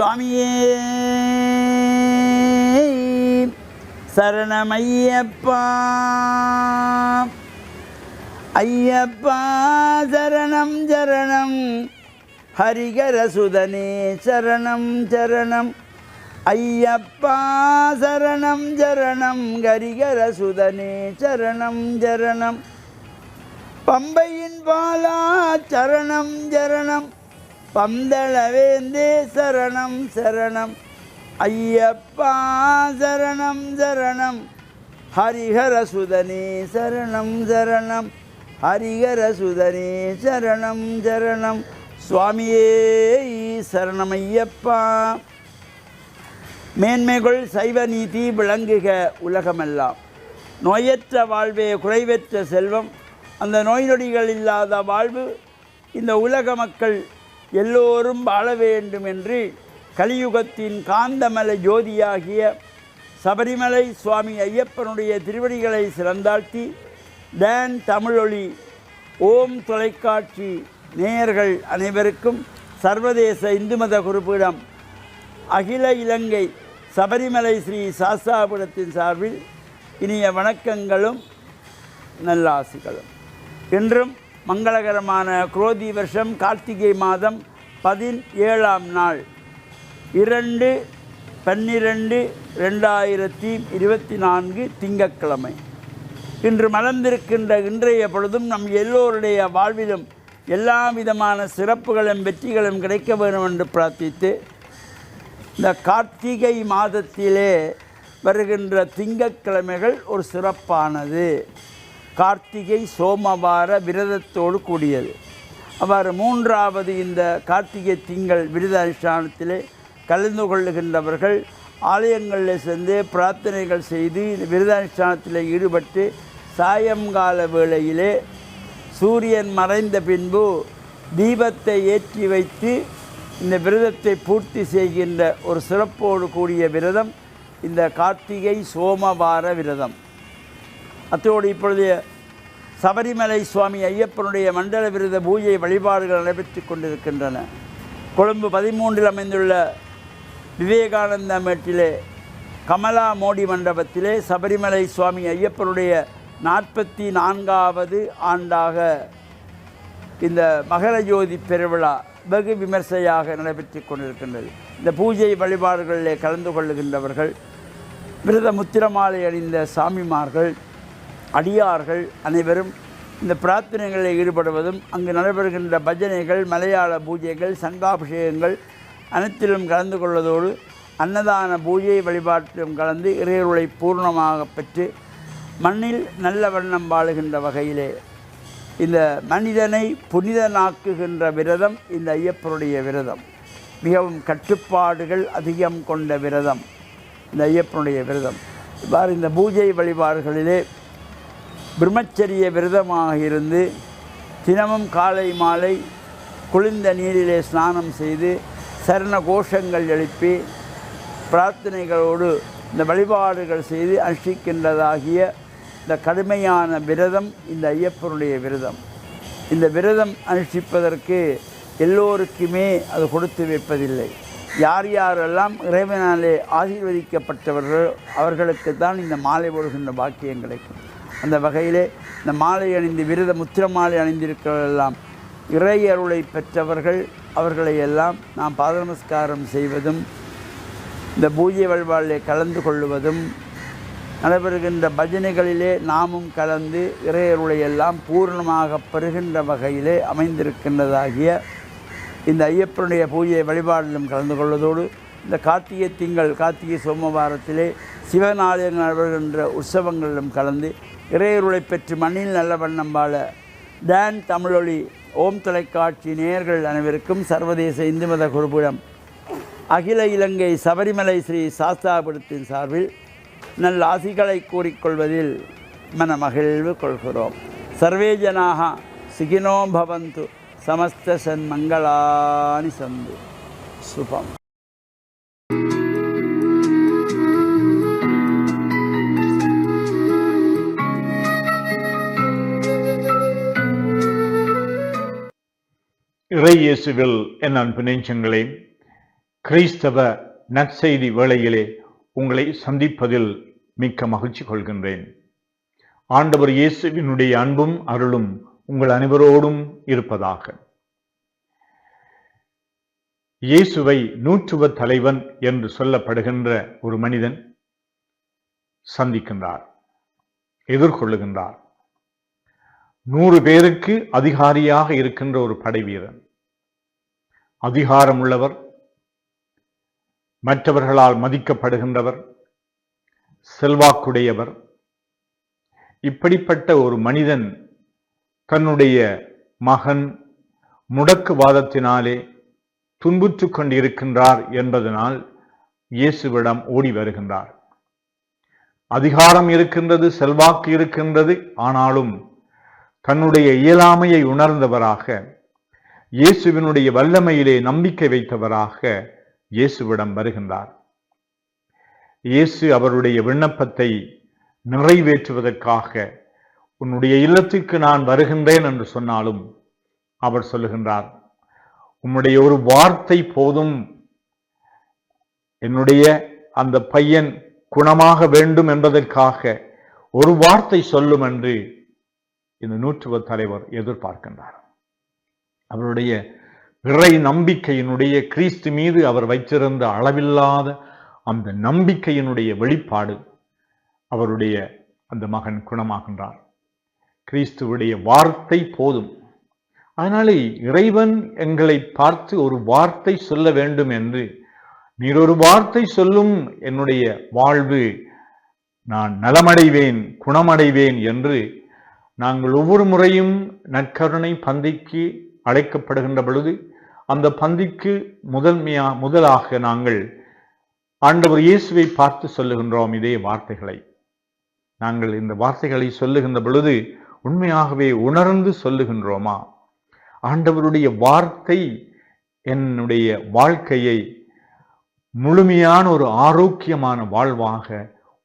சுவாமியே சரணமையப்பா ஐயப்பா சரணம் சரணம் ஹரிகரசுதனே சரணம் சரணம் ஐயப்பா சரணம் சரணம் ஹரிகரசுதனே சரணம் சரணம் பம்பையின் பாலா சரணம் சரணம் பந்தளவேந்தே சரணம் சரணம் ஐயப்பா சரணம் சரணம் ஹரிஹரசுதனே சரணம் சரணம் ஹரிஹரசுதனே சரணம் சரணம் சுவாமியே சரணமையப்பா. மேன்மைகள் சைவ நீதி விளங்குக உலகமெல்லாம். நோயற்ற வாழ்வே குறைவற்ற செல்வம். அந்த நோய் நொடிகள் இல்லாத வாழ்வு இந்த உலக மக்கள் எல்லோரும் வாழ வேண்டும் என்று கலியுகத்தின் காந்தமலை ஜோதியாகிய சபரிமலை சுவாமி ஐயப்பனுடைய திருவடிகளை சிறந்தாழ்த்தி டான் தமிழொலி ஓம் தொலைக்காட்சி நேயர்கள் அனைவருக்கும் சர்வதேச இந்து மத குறிப்பிடம் அகில இலங்கை சபரிமலை ஸ்ரீ சாஸ்தாபுரத்தின் சார்பில் இனிய வணக்கங்களும் நல்லாசிகளும். இன்றும் மங்களகரமான குரோதி வருஷம் கார்த்திகை மாதம் 17ஆம் நாள் 2/12/2024 திங்கட்கிழமை. இன்று மலர்ந்திருக்கின்ற இன்றைய பொழுதும் நம் எல்லோருடைய வாழ்விலும் எல்லா விதமான சிறப்புகளும் வெற்றிகளும் கிடைக்க வேண்டும் என்று பிரார்த்தித்து, இந்த கார்த்திகை மாதத்திலே வருகின்ற திங்கட்கிழமைகள் ஒரு சிறப்பானது. கார்த்திகை சோமவார விரதத்தோடு கூடியது. அவ்வாறு 3வது இந்த கார்த்திகை திங்கள் விரத அனுஷ்டானத்திலே கலந்து கொள்ளுகின்றவர்கள் ஆலயங்களில் சென்று பிரார்த்தனைகள் செய்து விரத அனுஷ்டானத்தில் ஈடுபட்டு சாயங்கால வேளையிலே சூரியன் மறைந்த பின்பு தீபத்தை ஏற்றி வைத்து இந்த விரதத்தை பூர்த்தி செய்கின்ற ஒரு சிறப்போடு கூடிய விரதம் இந்த கார்த்திகை சோமவார விரதம். அத்தோடு இப்பொழுது சபரிமலை சுவாமி ஐயப்பனுடைய மண்டல விரத பூஜை வழிபாடுகள் நடைபெற்று கொண்டிருக்கின்றன. கொழும்பு 13 அமைந்துள்ள விவேகானந்த மேட்டிலே கமலா மோடி மண்டபத்திலே சபரிமலை சுவாமி ஐயப்பனுடைய 44வது ஆண்டாக இந்த மகர ஜோதி பெருவிழா வெகு விமர்சையாக நடைபெற்று கொண்டிருக்கின்றது. இந்த பூஜை வழிபாடுகளிலே கலந்து கொள்ளுகின்றவர்கள், விரத முத்திரமாலை அணிந்த சாமிமார்கள், அடியார்கள் அனைவரும் இந்த பிரார்த்தனைகளில் ஈடுபடுவதும், அங்கு நடைபெறுகின்ற பஜனைகள், மலையாள பூஜைகள், சங்காபிஷேகங்கள் அனைத்திலும் கலந்து கொள்வதோடு அன்னதான பூஜை வழிபாட்டிலும் கலந்து இறையருளை பூர்ணமாக பெற்று மண்ணில் நல்ல வண்ணம் வாழுகின்ற வகையிலே இந்த மனிதனை புனிதனாக்குகின்ற விரதம் இந்த ஐயப்பனுடைய விரதம். மிகவும் கட்டுப்பாடுகள் அதிகம் கொண்ட விரதம் இந்த ஐயப்பனுடைய விரதம். இவ்வாறு இந்த பூஜை வழிபாடுகளிலே பிரம்மச்சரிய விரதமாக இருந்து தினமும் காலை மாலை குளிர்ந்த நீரிலே ஸ்நானம் செய்து சரண கோஷங்கள் எழுப்பி பிரார்த்தனைகளோடு இந்த வழிபாடுகள் செய்து அனுஷ்டிக்கின்றதாகிய இந்த கடுமையான விரதம் இந்த ஐயப்பனுடைய விரதம். இந்த விரதம் அனுஷ்டிப்பதற்கு எல்லோருக்குமே அது கொடுத்து வைப்பதில்லை. யார் யாரெல்லாம் இறைவனாலே ஆசீர்வதிக்கப்பட்டவர்கள் அவர்களுக்கு தான் இந்த மாலை போடுகின்ற பாக்கியம் கிடைக்கும். அந்த வகையிலே இந்த மாலை அணிந்து விரத முத்திர மாலை அணிந்திருக்கிறவர்களெல்லாம் இறை அருளை பெற்றவர்கள். அவர்களையெல்லாம் நாம் பாத நமஸ்காரம் செய்வதும் இந்த பூஜை வழிபாடிலே கலந்து கொள்வதும் நடைபெறுகின்ற பஜனைகளிலே நாமும் கலந்து இறையருளையெல்லாம் பூர்ணமாக பெறுகின்ற வகையிலே அமைந்திருக்கின்றதாகிய இந்த ஐயப்பனுடைய பூஜை வழிபாடிலும் கலந்து கொள்வதோடு இந்த கார்த்திகை திங்கள் கார்த்திகை சோமவாரத்திலே சிவன் ஆலயங்கள் நடைபெறுகின்ற உற்சவங்களிலும் கலந்து இறையருளை பெற்று மண்ணில் நல்ல வண்ணம் வாழ டான் தமிழொலி ஓம் தொலைக்காட்சி நேயர்கள் அனைவருக்கும் சர்வதேச இந்து மத குறிப்பிடம் அகில இலங்கை சபரிமலை ஸ்ரீ சாஸ்தாபுரத்தின் சார்பில் நல்ல ஆசிகளை கூறிக்கொள்வதில் மனமகிழ்வு கொள்கிறோம். சர்வே ஜனாக சுகினோ பவந்து சமஸ்த சன்மங்களானி சந்து சுபம். இறை இயேசுவில் என் அன்பு நெஞ்சங்களே, கிறிஸ்தவ நற்செய்தி வேளையிலே உங்களை சந்திப்பதில் மிக்க மகிழ்ச்சி கொள்கின்றேன். ஆண்டவர் இயேசுவினுடைய அன்பும் அருளும் உங்கள் அனைவரோடும் இருப்பதாக. இயேசுவை நூற்றுவ தலைவன் என்று சொல்லப்படுகின்ற ஒரு மனிதன் சந்திக்கின்றார், எதிர்கொள்ளுகின்றார். 100 பேருக்கு அதிகாரியாக இருக்கின்ற ஒரு படை வீரன், அதிகாரம் உள்ளவர், மற்றவர்களால் மதிக்கப்படுகின்றவர், செல்வாக்குடையவர். இப்படிப்பட்ட ஒரு மனிதன் தன்னுடைய மகன் முடக்குவாதத்தினாலே துன்புற்றுக் கொண்டிருக்கின்றார் என்பதனால் இயேசுவிடம் ஓடி வருகின்றார். அதிகாரம் இருக்கின்றது, செல்வாக்கு இருக்கின்றது. ஆனாலும் தன்னுடைய இயலாமையை உணர்ந்தவராக, இயேசுவினுடைய வல்லமையிலே நம்பிக்கை வைத்தவராக இயேசுவிடம் வருகின்றார். இயேசு அவருடைய விண்ணப்பத்தை நிறைவேற்றுவதற்காக உன்னுடைய இல்லத்திற்கு நான் வருகின்றேன் என்று சொன்னாலும் அவர் சொல்லுகின்றார், உம்முடைய ஒரு வார்த்தை போதும், என்னுடைய அந்த பையன் குணமாக வேண்டும் என்பதற்காக ஒரு வார்த்தை சொல்லும் என்று இந்த நூற்றுவ தலைவர் எதிர்பார்க்கின்றார். அவருடைய இறை நம்பிக்கையினுடைய, கிறிஸ்து மீது அவர் வைத்திருந்த அளவில்லாத அந்த நம்பிக்கையினுடைய வெளிப்பாடு, அவருடைய அந்த மகன் குணமாகின்றார். கிறிஸ்துவுடைய வார்த்தை போதும். அதனாலே இறைவன் எங்களை பார்த்து ஒரு வார்த்தை சொல்ல வேண்டும் என்று, நீர் ஒரு வார்த்தை சொல்லும், என்னுடைய வாழ்வு நான் நலமடைவேன், குணமடைவேன் என்று நாங்கள் ஒவ்வொரு முறையும் நற்கருணை பந்திக்கு அழைக்கப்படுகின்ற பொழுது அந்த பந்திக்கு முதலாக நாங்கள் ஆண்டவர் இயேசுவை பார்த்து சொல்லுகின்றோம் இதே வார்த்தைகளை. நாங்கள் இந்த வார்த்தைகளை சொல்லுகின்ற பொழுது உண்மையாகவே உணர்ந்து சொல்லுகின்றோமா? ஆண்டவருடைய வார்த்தை என்னுடைய வாழ்க்கையை முழுமையான ஒரு ஆரோக்கியமான வாழ்வாக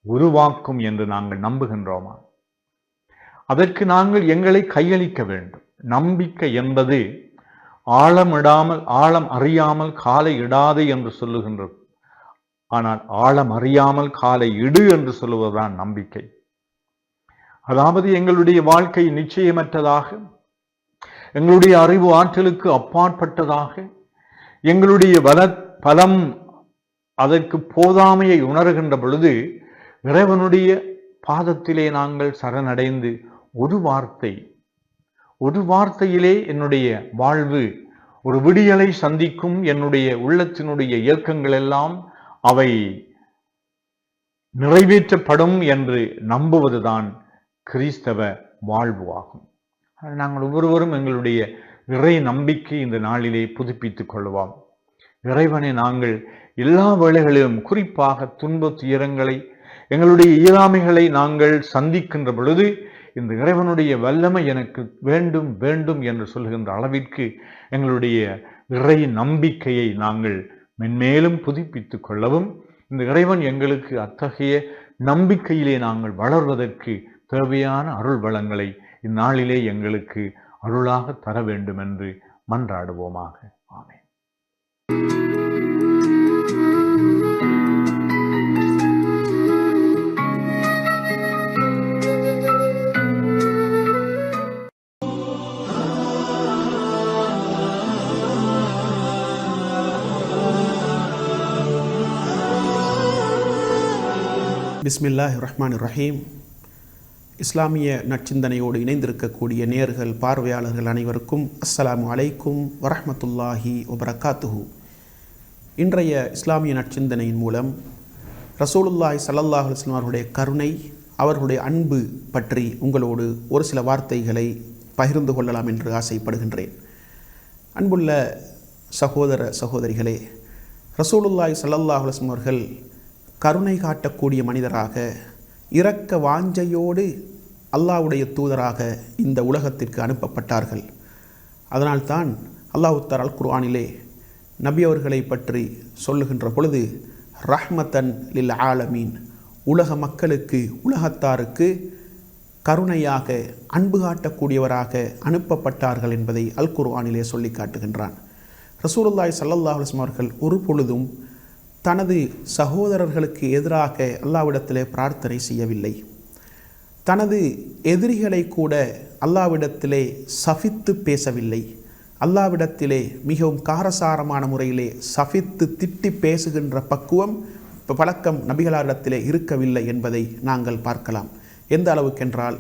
உருவாக்கும் என்று நாங்கள் நம்புகின்றோமா? அதற்கு நாங்கள் எங்களை கையளிக்க வேண்டும். நம்பிக்கை என்பது ஆழம் அறியாமல் காலை இடாது என்று சொல்லுகின்றது. ஆனால் ஆழம் அறியாமல் காலை இடு என்று சொல்லுவதுதான் நம்பிக்கை. அதாவது எங்களுடைய வாழ்க்கை நிச்சயமற்றதாக, எங்களுடைய அறிவு ஆற்றலுக்கு அப்பாற்பட்டதாக, எங்களுடைய பலம் அதற்கு போதாமையை உணர்கின்ற பொழுது இறைவனுடைய பாதத்திலே நாங்கள் சரணடைந்து ஒரு வார்த்தையிலே என்னுடைய வாழ்வு ஒரு விடியலை சந்திக்கும், என்னுடைய உள்ளத்தினுடைய இயக்கங்கள் எல்லாம் அவை நிறைவேற்றப்படும் என்று நம்புவதுதான் கிறிஸ்தவ வாழ்வு ஆகும். நாங்கள் ஒவ்வொருவரும் எங்களுடைய இறை நம்பிக்கை இந்த நாளிலே புதுப்பித்துக் கொள்வோம். இறைவனை நாங்கள் எல்லா வேளைகளிலும், குறிப்பாக துன்ப துயரங்களை, எங்களுடைய இயலாமைகளை நாங்கள் சந்திக்கின்ற பொழுது இந்த இறைவனுடைய வல்லமை எனக்கு வேண்டும் வேண்டும் என்று சொல்கின்ற அளவிற்கு எங்களுடைய இறை நம்பிக்கையை நாங்கள் மென்மேலும் புதுப்பித்துக் கொள்ளவும், இந்த இறைவன் எங்களுக்கு அத்தகைய நம்பிக்கையிலே நாங்கள் வளர்வதற்கு தேவையான அருள் வளங்களை இந்நாளிலே எங்களுக்கு அருளாக தர வேண்டும் என்று மன்றாடுவோமாக. ஆமென். பிஸ்மில்லாஹிர் ரஹ்மானிர் ரஹீம். இஸ்லாமிய நற்சிந்தனையோடு இணைந்திருக்கக்கூடிய நேயர்கள், பார்வையாளர்கள் அனைவருக்கும் அஸ்ஸலாமு அலைக்கும் வரஹ்மத்துல்லாஹி வபரகாத்துஹு. இன்றைய இஸ்லாமிய நற்சிந்தனையின் மூலம் ரசூலுல்லாஹி ஸல்லல்லாஹு அலைஹி வஸல்லம் அவர்களுடைய கருணை, அவர்களுடைய அன்பு பற்றி உங்களோடு ஒரு சில வார்த்தைகளை பகிர்ந்து கொள்ளலாம் என்று ஆசைப்படுகின்றேன். அன்புள்ள சகோதர சகோதரிகளே, ரசூலுல்லாஹி ஸல்லல்லாஹு அலைஹி வஸல்லம் அவர்கள் கருணை காட்டக்கூடிய மனிதராக, இரக்க வாஞ்சையோடு அல்லாஹ்வுடைய தூதராக இந்த உலகத்திற்கு அனுப்பப்பட்டார்கள். அதனால்தான் அல்லாஹ் தஆலா குர்ஆனிலே நபி அவர்களை பற்றி சொல்லுகின்ற பொழுது ரஹ்மத்தன் லில் ஆலமீன், உலக மக்களுக்கு, உலகத்தாருக்கு கருணையாக, அன்பு காட்டக்கூடியவராக அனுப்பப்பட்டார்கள் என்பதை அல் குர்ஆனிலே சொல்லி காட்டுகின்றான். ரசூலுல்லாஹி ஸல்லல்லாஹு அலைஹி வஸல்லம் அவர்கள் ஒரு பொழுதும் தனது சகோதரர்களுக்கு எதிராக அல்லாஹ்விடத்திலே பிரார்த்தனை செய்யவில்லை. தனது எதிரிகளை கூட அல்லாஹ்விடத்திலே சபித்து பேசவில்லை. அல்லாஹ்விடத்திலே மிகவும் காரசாரமான முறையிலே சபித்து திட்டி பேசுகின்ற பக்குவம் பழக்கம் நபிகளாரிடத்திலே இருக்கவில்லை என்பதை நாங்கள் பார்க்கலாம். எந்த அளவுக்கென்றால்,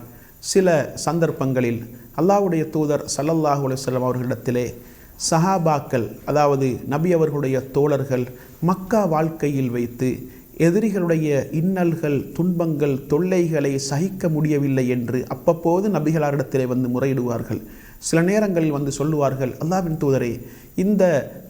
சில சந்தர்ப்பங்களில் அல்லாஹ்வுடைய தூதர் ஸல்லல்லாஹு அலைஹி வஸல்லம் அவர்களிடத்திலே சஹாபாக்கள், அதாவது நபி அவர்களுடைய தோழர்கள் மக்கா வாழ்க்கையில் வைத்து எதிரிகளுடைய இன்னல்கள், துன்பங்கள், தொல்லைகளை சகிக்க முடியவில்லை என்று அப்பப்போது நபிகளாரிடத்திலே வந்து முறையிடுவார்கள். சில நேரங்களில் வந்து சொல்லுவார்கள், அல்லாஹ்வின் தூதரே, இந்த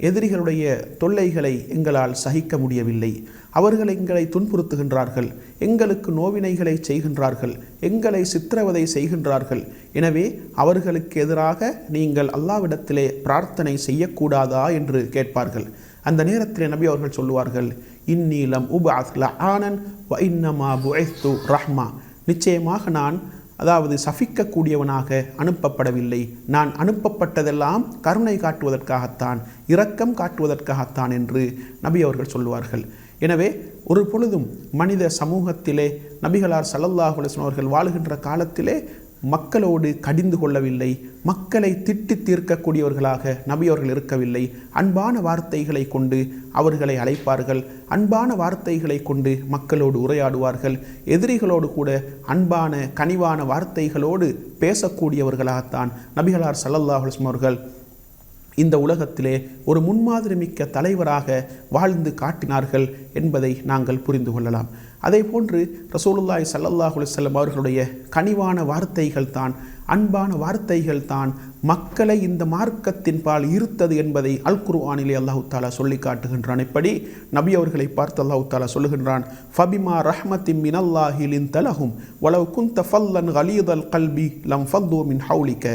எதிரிகளுடைய தொல்லைகளை எங்களால் சகிக்க முடியவில்லை, அவர்கள் எங்களை துன்புறுத்துகின்றார்கள், எங்களுக்கு நோவினைகளை செய்கின்றார்கள், எங்களை சித்திரவதை செய்கின்றார்கள், எனவே அவர்களுக்கு எதிராக நீங்கள் அல்லாஹ்விடத்திலே பிரார்த்தனை செய்யக்கூடாதா என்று கேட்பார்கள். அந்த நேரத்திலே நபி அவர்கள் சொல்லுவார்கள், இன்னீலம் உபஅத் லஆனன் வ இன்னமா புஇஸ்து ரஹ்மா, நிச்சயமாக நான் சபிக்கக்கூடியவனாக அனுப்பப்படவில்லை, நான் அனுப்பப்பட்டதெல்லாம் கருணை காட்டுவதற்காகத்தான், இரக்கம் காட்டுவதற்காகத்தான் என்று நபி அவர்கள் சொல்லுவார்கள். எனவே ஒரு பொழுதும் மனித சமூகத்திலே நபிகளார் ஸல்லல்லாஹு அலைஹி வஸல்லம் அவர்கள் வாழுகின்ற காலத்திலே மக்களோடு கடிந்து கொள்ளவில்லை, மக்களை திட்டி தீர்க்கக்கூடியவர்களாக நபி அவர்கள் இருக்கவில்லை. அன்பான வார்த்தைகளை கொண்டு அவர்களை அழைப்பார்கள், அன்பான வார்த்தைகளை கொண்டு மக்களோடு உரையாடுவார்கள், எதிரிகளோடு கூட அன்பான கனிவான வார்த்தைகளோடு பேசக்கூடியவர்களாகத்தான் நபிகளார் ஸல்லல்லாஹு அலைஹி வஸல்லம் அவர்கள் இந்த உலகத்திலே ஒரு முன்மாதிரி மிக்க தலைவராக வாழ்ந்து காட்டினார்கள் என்பதை நாங்கள் புரிந்து கொள்ளலாம். அதே போன்று ரசூலுல்லாஹி ஸல்லல்லாஹு அலைஹி வஸல்லம் அவர்களுடைய கனிவான வார்த்தைகள் தான், அன்பான வார்த்தைகள் தான் மக்களை இந்த மார்க்கத்தின் பால் ஈர்த்தது என்பதை அல் குர்ஆனிலே அல்லாஹ் தஆலா சொல்லி காட்டுகின்றான். இப்படி நபி அவர்களை பார்த்து அல்லாஹ் தஆலா சொல்லுகின்றான், ஃபபிமா ரஹ்மத்தின் மினல்லாஹி லின்த லஹும் வலவ் குன்த ஃபல்லன் கலீதல் கல்பி லம் ஃபல்லு மின் ஹவுலிக.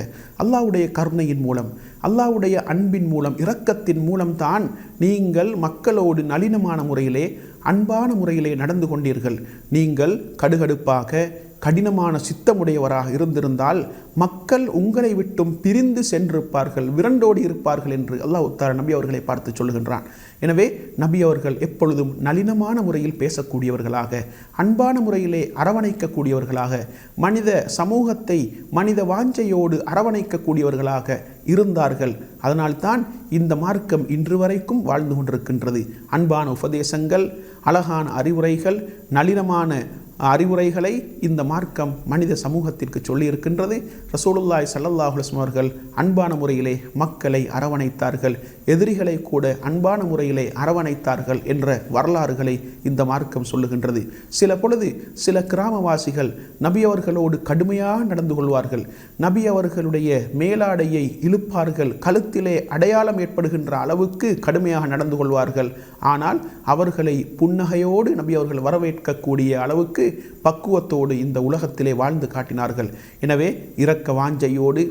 அல்லாஹ்வுடைய கருணையின் மூலம், அல்லாஹ்வுடைய அன்பின் மூலம், இரக்கத்தின் மூலம் தான் நீங்கள் மக்களோடு நளினமான முறையிலே, அன்பான முறையிலே நடந்து கொண்டீர்கள். நீங்கள் கடுகடுப்பாக கடினமான சித்தமுடையவராக இருந்திருந்தால் மக்கள் உங்களை விட்டும் பிரிந்து சென்றிருப்பார்கள், விரண்டோடி இருப்பார்கள் என்று அல்லாஹ் தஆலா நபி அவர்களை பார்த்து சொல்லுகின்றான். எனவே நபி அவர்கள் எப்பொழுதும் நளினமான முறையில் பேசக்கூடியவர்களாக, அன்பான முறையிலே அரவணைக்கக்கூடியவர்களாக, மனித சமூகத்தை மனித வாஞ்சையோடு அரவணைக்கக்கூடியவர்களாக இருந்தார்கள். அதனால்தான் இந்த மார்க்கம் இன்று வரைக்கும் வாழ்ந்து கொண்டிருக்கின்றது. அன்பான உபதேசங்கள், அழகான அறிவுரைகள், நளினமான அறிவுரைகளை இந்த மார்க்கம் மனித சமூகத்திற்கு சொல்லியிருக்கின்றது. ரசூலுல்லாஹி ஸல்லல்லாஹு அலைஹி வஸல்லம் அவர்கள் அன்பான முறையிலே மக்களை அரவணைத்தார்கள், எதிரிகளை கூட அன்பான முறையிலே அரவணைத்தார்கள் என்ற வரலாறுகளை இந்த மார்க்கம் சொல்லுகின்றது. சில பொழுது சில கிராமவாசிகள் நபி அவர்களோடு கடுமையாக நடந்து கொள்வார்கள், நபி அவர்களுடைய மேலாடையை இழுப்பார்கள், கழுத்திலே அடையாளம் ஏற்படுகின்ற அளவுக்கு கடுமையாக நடந்து கொள்வார்கள். ஆனால் அவர்களை புன்னகையோடு நபி அவர்கள் வரவேற்கக்கூடிய அளவுக்கு பக்குவத்தோடு இந்த உலகத்திலே வாழ்ந்து காட்டினார்கள். எனவே இரக்க வாஞ்சையோடு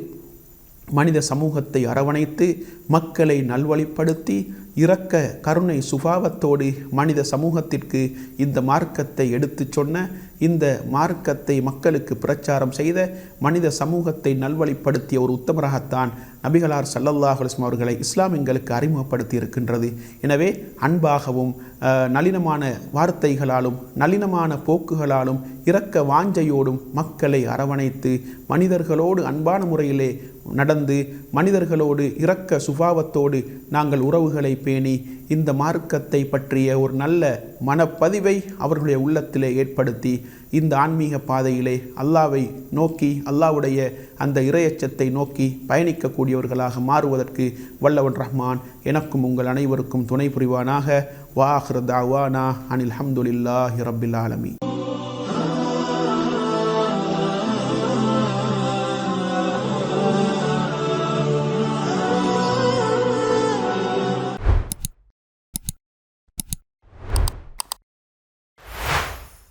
மனித சமூகத்தை அரவணைத்து மக்களை நல்வழிப்படுத்தி இரக்க கருணை சுபாவத்தோடு மனித சமூகத்திற்கு இந்த மார்க்கத்தை எடுத்து சொன்ன, இந்த மார்க்கத்தை மக்களுக்கு பிரச்சாரம் செய்த, மனித சமூகத்தை நல்வழிப்படுத்திய ஒரு உத்தமராகத்தான் நபிகளார் ஸல்லல்லாஹு அலைஹி வஸல்லம் அவர்களை இஸ்லாம் எங்களுக்கு அறிமுகப்படுத்தி இருக்கின்றது. எனவே அன்பாகவும் நளினமான வார்த்தைகளாலும் நளினமான போக்குகளாலும் இரக்க வாஞ்சையோடும் மக்களை அரவணைத்து மனிதர்களோடு அன்பான முறையிலே நடந்து மனிதர்களோடு இரக்க சுபாவத்தோடு நாங்கள் உறவுகளை பேணி இந்த மார்க்கத்தை பற்றிய ஒரு நல்ல மனப்பதிவை அவர்களுடைய உள்ளத்திலே ஏற்படுத்தி இந்த ஆன்மீக பாதையிலே அல்லாவை நோக்கி, அல்லாவுடைய அந்த இறையச்சத்தை நோக்கி பயணிக்கக்கூடியவர்களாக மாறுவதற்கு வல்லவன் ரஹ்மான் எனக்கும் உங்கள் அனைவருக்கும் துணை புரிவானாக. வ ஆகிரு தஅவானா அனில் ஹம்துலில்லாஹி ரப்பில் ஆலமீன்.